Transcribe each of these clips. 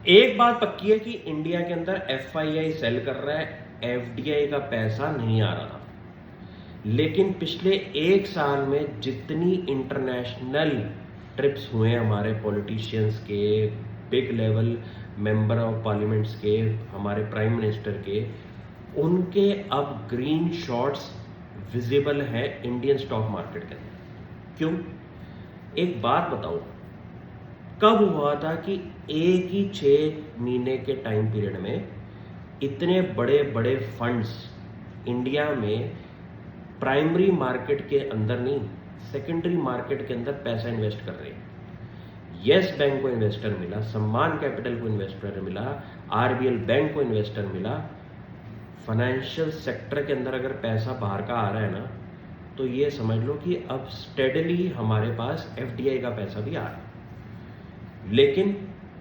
एक बात पक्की है कि इंडिया के अंदर एफआईआई सेल कर रहा है, एफडीआई का पैसा नहीं आ रहा था। लेकिन पिछले एक साल में जितनी इंटरनेशनल ट्रिप्स हुए हैं हमारे पॉलिटिशियंस के, big level member of parliaments के, हमारे प्राइम मिनिस्टर के, उनके अब ग्रीन शॉट्स विजिबल है इंडियन स्टॉक मार्केट के अंदर। क्यों? एक बात बताओ, कब हुआ था कि एक ही 6 महीने के टाइम पीरियड में इतने बड़े बड़े फंड्स इंडिया में प्राइमरी मार्केट के अंदर नहीं, सेकेंडरी मार्केट के अंदर पैसा इन्वेस्ट कर रहे हैं? यस बैंक को इन्वेस्टर मिला, सम्मान कैपिटल को इन्वेस्टर मिला, आरबीएल बैंक को इन्वेस्टर मिला। फाइनेंशियल सेक्टर के अंदर अगर पैसा बाहर का आ रहा है ना, तो ये समझ लो कि अब स्टेडली हमारे पास एफडीआई का पैसा भी आ रहा है। लेकिन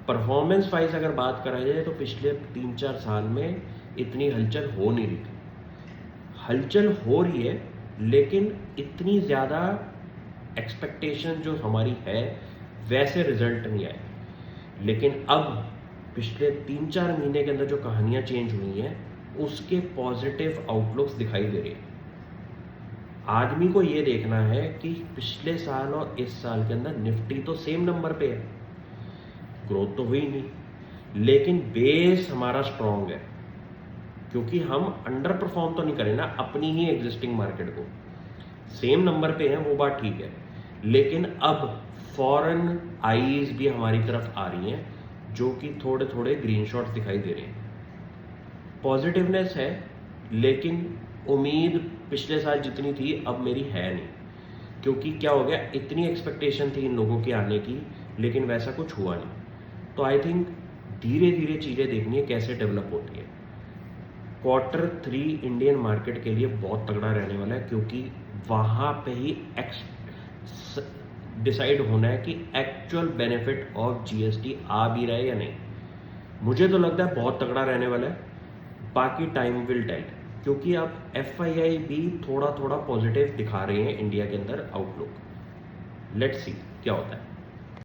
परफॉर्मेंस वाइज अगर बात करा जाए तो पिछले 3-4 साल में इतनी हलचल हो नहीं रही थी। हलचल हो रही है, लेकिन इतनी ज़्यादा एक्सपेक्टेशन जो हमारी है वैसे रिजल्ट नहीं आए। लेकिन अब पिछले 3-4 महीने के अंदर जो कहानियां चेंज हुई हैं, उसके पॉजिटिव आउटलुक्स दिखाई दे रही है। आदमी को ये देखना है कि पिछले साल और इस साल के अंदर निफ्टी तो सेम नंबर पे है, ग्रोथ तो हुई नहीं, लेकिन बेस हमारा स्ट्रांग है, क्योंकि हम अंडर परफॉर्म तो नहीं करें ना अपनी ही एग्जिस्टिंग मार्केट को। सेम नंबर पे है, वो बात ठीक है, लेकिन अब फॉरेन आईज भी हमारी तरफ आ रही हैं, जो कि थोड़े थोड़े ग्रीन शॉट्स दिखाई दे रहे हैं। पॉजिटिवनेस है, लेकिन उम्मीद पिछले साल जितनी थी अब मेरी है नहीं, क्योंकि क्या हो गया, इतनी एक्सपेक्टेशन थी इन लोगों के आने की, लेकिन वैसा कुछ हुआ नहीं। तो आई थिंक धीरे धीरे चीज़ें देखनी है कैसे डेवलप होती है। Q3 इंडियन मार्केट के लिए बहुत तगड़ा रहने वाला है, क्योंकि वहाँ पे ही डिसाइड होना है कि एक्चुअल बेनिफिट ऑफ जीएसटी आ भी रहा है या नहीं। मुझे तो लगता है बहुत तगड़ा रहने वाला है, बाकी टाइम विल टेल, क्योंकि अब एफआईआई भी थोड़ा थोड़ा पॉजिटिव दिखा रहे हैं इंडिया के अंदर आउटलुक। लेट्स सी क्या होता है।